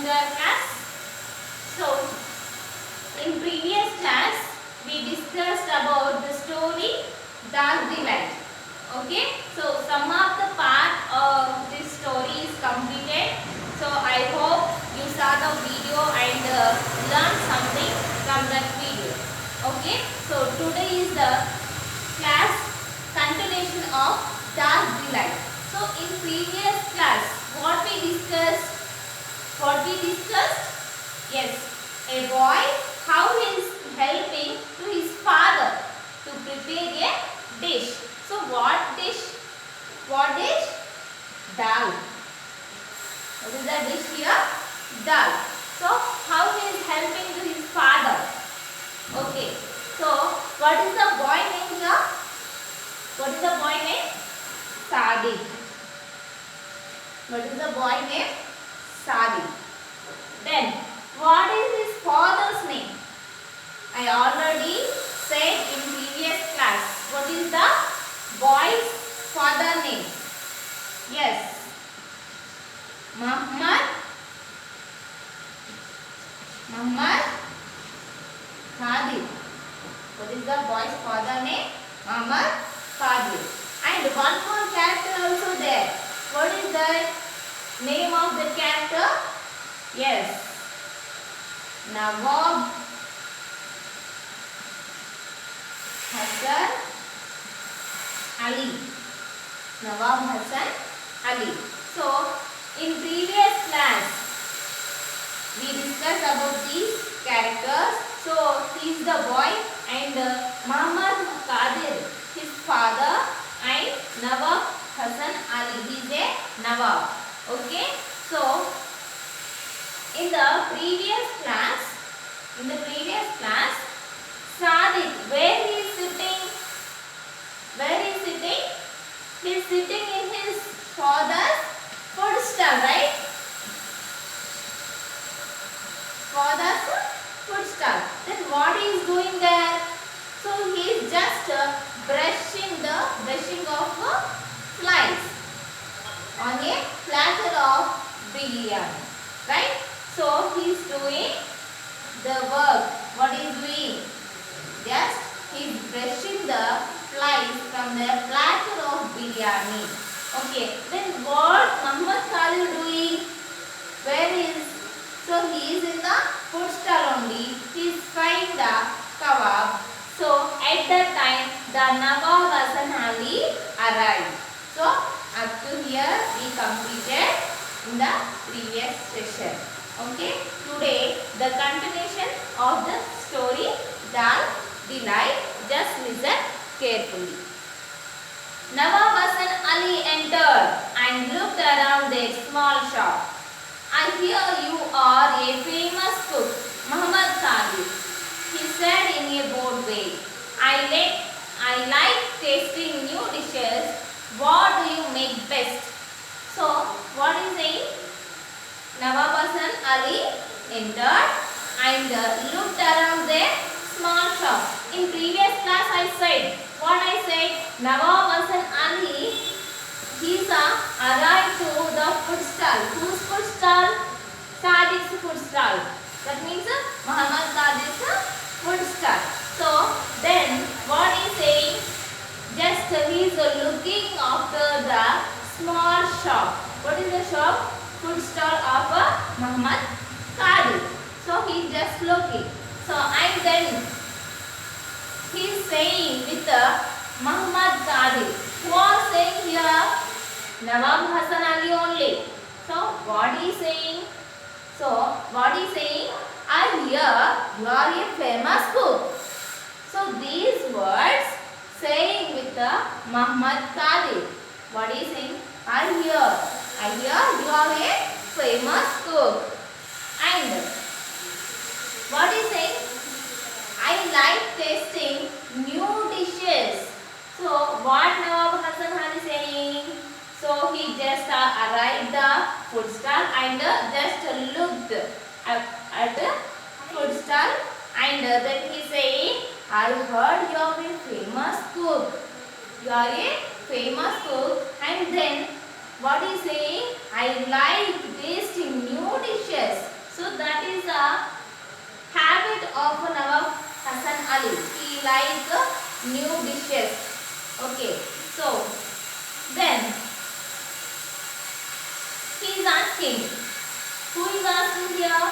to our class. So, in previous class, we discussed about the story Dark Delight. Okay, so some of the part of this story is completed. So, I hope you saw the video and learned something from that video. Okay, so today is the class continuation of Dark Delight. So, in previous class, what we discussed? Yes, a boy, how he is helping to his father to prepare a dish. So, what dish? What dish? Dal. What is the dish here? Dal. So, how he is helping to his father? Okay. So, what is the boy name here? What is the boy name? Sadiq. What is the boy name? Sadiq. Then, what is his father's name? I already said in previous class. What is the boy's father name? Yes. Muhammad Khadir. What is the boy's father name? Muhammad Khadir. And one more character also there. What is the name of the character? Yes. Nawab Hassan Ali. Nawab Hassan Ali. So, in previous class, we discussed about these characters. So, he is the boy and Muhammad Qadir, his father, and Nawab Hassan Ali, he is a Nawab. Okay. So, in the previous class, Sadiq, where he is sitting? He is sitting in his father's footstool, right? Father's footstool. Then what he is doing there? So he is just brushing off flies on a platter of biryani, right? So he is doing the work. What he is doing? Just he is brushing the flies from the platter of biryani. Okay. Then what Muhammad Khalil doing? Where is? So he is in the food stall only. He is frying the kebab. So at that time the Nawab Hassan Ali arrived. So up to here we completed in the previous session. Okay. Today the continuation of the story Dark Delight. Just listen carefully. Nawab Hassan Ali entered and looked around their small shop. I hear you are a famous cook, Muhammad Qadir, he said in a bold way. I like tasting new dishes. What do you make best? So, what is saying? Nawab Hassan Ali entered and looked around their small shop. In previous class I said, what I said? Nawab Hassan Ali, he arrived to the food stall. Whose food stall? Sadiq's food stall. That means Muhammad Qadir's food stall. So then what is saying? Just he is looking after the small shop. What is the shop? Food stall of Muhammad Qadir. So he is just looking. So and then he is saying with Muhammad Qadir. Who are saying here? Nawab Hassan Ali only. So what is saying? I hear you are a famous cook. So these words saying with the Muhammad Qadir. What is saying? I hear you are a famous cook. And what is saying? I like tasting new dishes. So what Nawab Hassan Ali saying? So he just arrived the food stall and just looked at the food stall and then he saying, I heard you are a famous cook. You are a famous cook. And then what he saying? I like tasting new dishes. dishes. So that is a habit of Nawab Hasan Ali. He likes new dishes. Okay. So then he is asking. Who is asking here?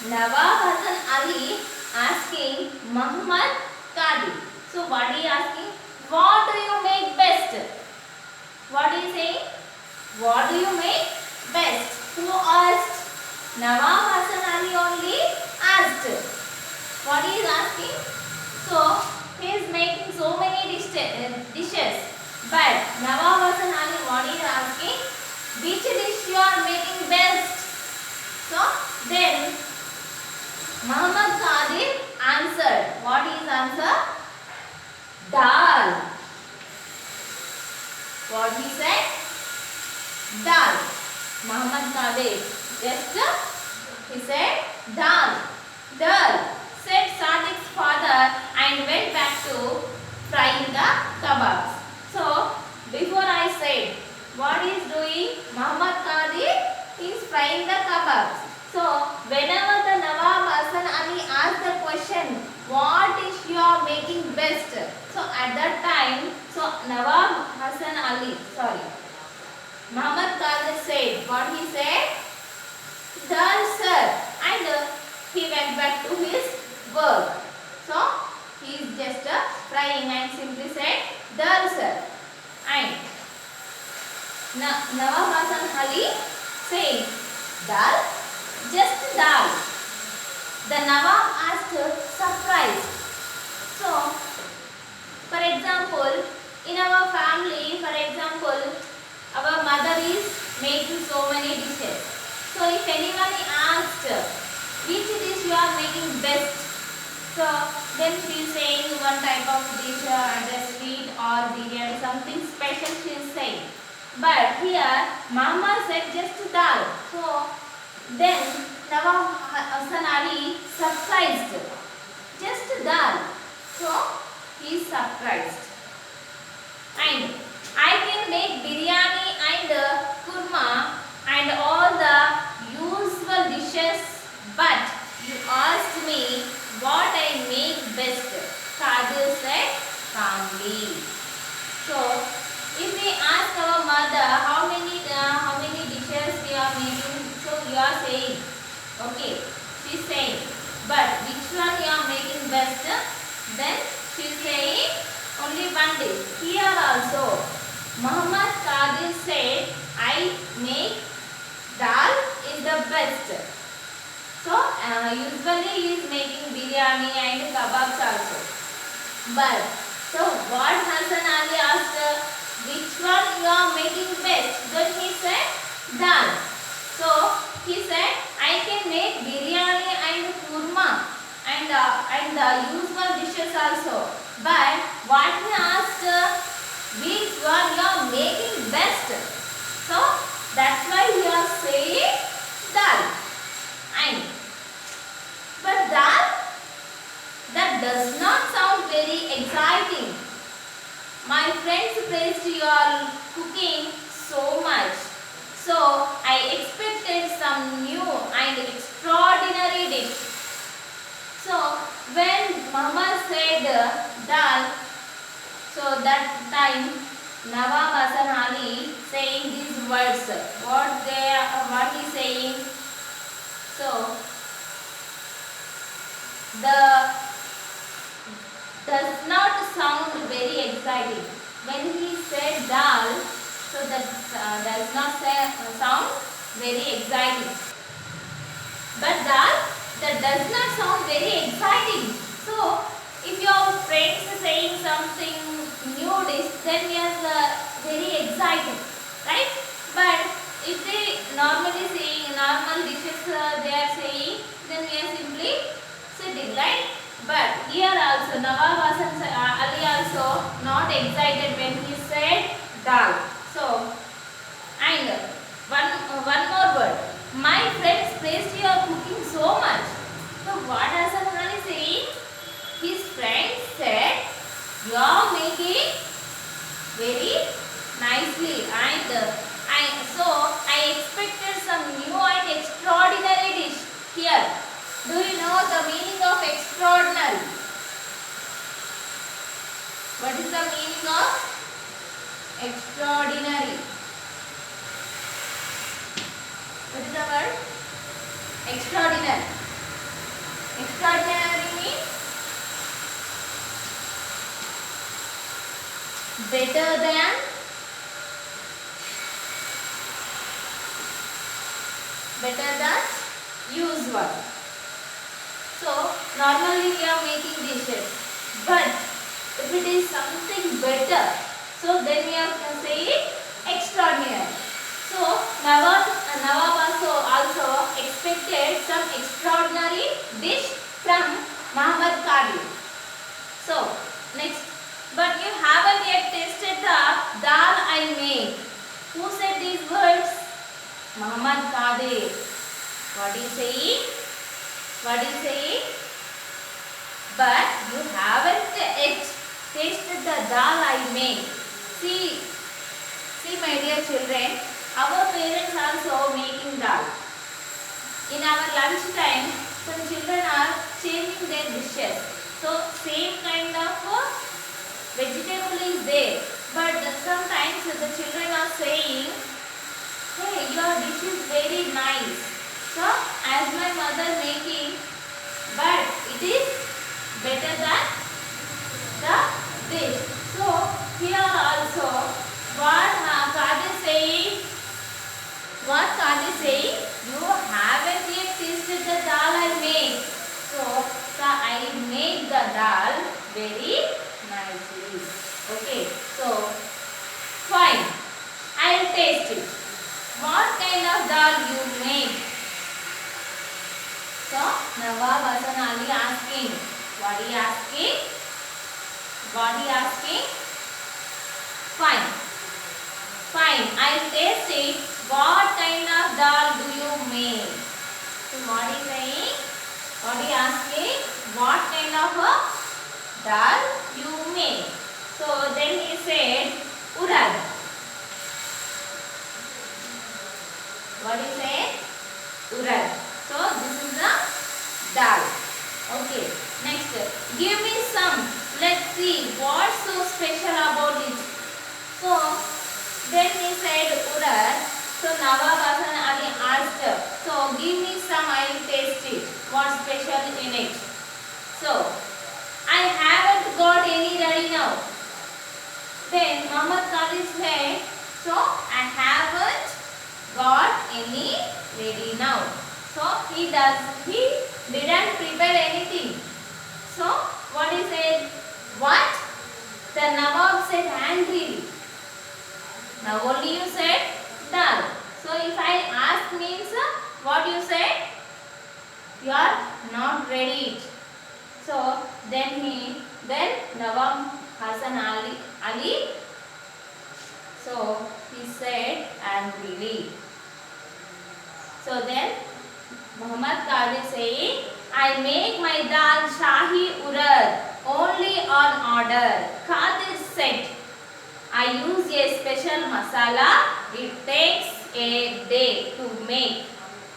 Nawab Hasan Ali asking Muhammad Qadi. So what he asking? What do you make best? What is he saying? What do you make best? Who asked? Nawab Hasan Ali only asked. What he is asking? So he is making so many dishes. But Nawab Hasan Ali, what he is asking? Which dish you are making best? So then Muhammad Qadir answered. What is answer? Dal. What he said? Dal. Muhammad Qadir just he said dal. Dal, said Sadiq's father and went back to frying the kebabs. So before I said what is doing Muhammad Qadir is frying the kebabs. So whenever the Nawab Hasan Ali asked the question, what dish you are making best? So at that time, so Nawab Hasan Ali, Muhammad Qadir said, what he said? Dal sir. And he went back to his work. So he is just frying and simply said, dal sir. And Nawab Hasan Ali said, dal? Just dal. The Nawab asked surprised. So, for example, in our family, for example, our mother is making so many dishes. So, if anyone asked which dish you are making best, so then she is saying one type of dish, either sweet or biryani, something special she is saying. But here, Mama said just dal. So, then Nawab Hasan Ali surprised. Just dal. So he is surprised. And I can make biryani and kurma and all the usual dishes, but you asked me what I make best. Qadir said calmly. So if we ask our mother how many dishes we are making, so you are saying, okay, she is saying, but which one you are making best? Then she is saying only one dish. Here also, Muhammad Qadir said, I make dal is the best. So usually he is making biryani and kebabs also. But so what Hasan Ali asked, which one you are making best? Then he said dal. So he said, I can make biryani and kurma and the usual dishes also. But what he asked, which one you are making best? So that's why you are saying dal. And but dal, that does not sound very exciting. My friends praised your cooking so much. So I expected some new and extraordinary dish. So when Mama said dal, so that time Nawab Hasan Ali saying these words. What he saying? So the does not sound very exciting. When he said dal, so that does not sound very exciting. But dal, that does not sound very exciting. So if your friends are saying something new dish, then yes, very exciting, right? But if they normally saying normal dishes they are saying, then we are simply sitting, right? But here also Nawab Hasan Ali also not excited when he said dal. So and one more word. My friends praised your cooking so much. So what Hasan Ali saying? His friends said you are making very nicely, and so I expected some new and extraordinary dish. extraordinary. What is the meaning of extraordinary? What is the word? Extraordinary. Extraordinary means better than, usual. So normally we are making dishes, but if it is something better, so then we are saying extraordinary. So Nawab also expected some extraordinary dish from Muhammad Qadir. So next, but you haven't yet tasted the dal I made. Who said these words? Muhammad Qadir. What is saying? What is saying? But you haven't yet tasted the dal I made. See my dear children, our parents also making dal. In our lunch time, some children are changing their dishes. So same kind of vegetable is there. But sometimes the children are saying, hey, your dish is very nice. So as my mother making, but it is better than the dish. So here also what Qadir saying? What Qadir saying? You haven't yet tasted the dal I made. So I made the dal very nicely. Okay. So fine. I'll taste it. What kind of dal you made? So Nawab Hasan Ali asking. What he asking? What he asking? Fine. Fine. I'll taste it. What kind of dal do you make? So what is saying? What is asking? What kind of a dal you make? So then he said urad. What is said? Urad. So this is the dal. Okay. Next. Give me some. Let's see what's so special about it. So then he said urad. So Nawab Hasan Ali asked, so give me some, I will taste it. What's special in it? So I haven't got any ready now. Then Muhammad Qadir said, so I haven't got any ready now. So he didn't prepare anything. So what he said? What? The Nawab said angrily. Now only you said dal. So if I ask means what you said? You are not ready. So then Nawab Hasan Ali. So he said angrily. So then Muhammad Qadir saying, I make my dal Shahi Urad only on order. Qadir said, I use a special masala. It takes a day to make.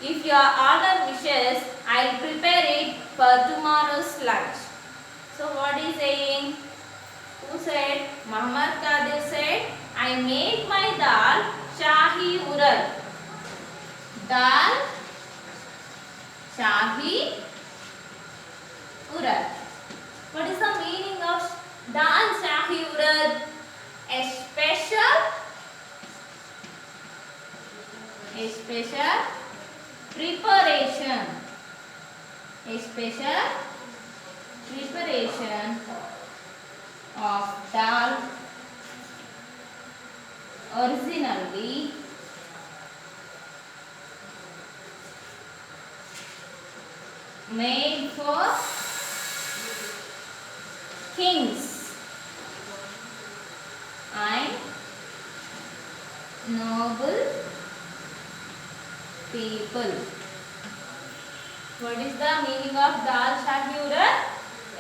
If your honor wishes, I will prepare it for tomorrow's lunch. So what is saying? Who said? Muhammad Qadir said, I make my dal Shahi Urad. Dal Shahi Urad. What is the meaning of dal Shahi Urad? A special preparation. A special preparation of dal originally made for kings and noble people. What is the meaning of dal Shahi Urad?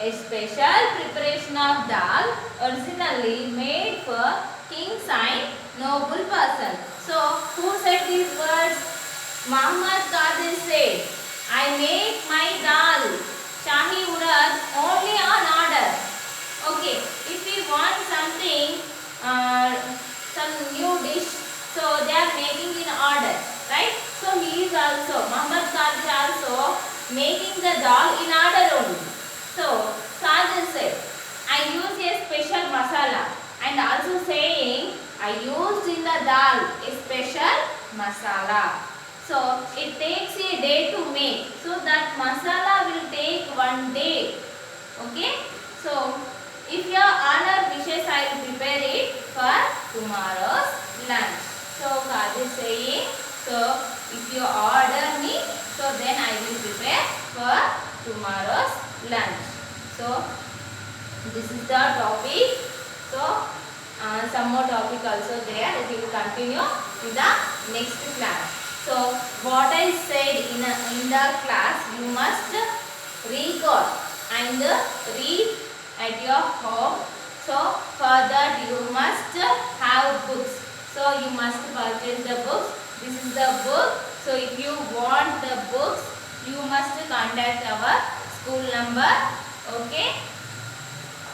A special preparation of dal originally made for kings and noble person. So who said these words? Muhammad Qadir said, I make my dal Shahi Urad only on order. Okay, if we want something, some new dish, so they are making in order, right? So he is also, Muhammad Qadir also making the dal in order only. So Sajid said, I use a special masala, and also saying I used in the dal a special masala. So it takes a day to make. So that masala will take 1 day. Okay. So if your honor wishes, I will prepare it for tomorrow's lunch. So Qadir is saying, so if you order me, so then I will prepare for tomorrow's lunch. So this is the topic. So some more topic also there. It will continue in the next class. So what I said in the class, you must record and read at your home. So for that you must have books. So you must purchase the books. This is the book. So if you want the books, you must contact our school number. Okay.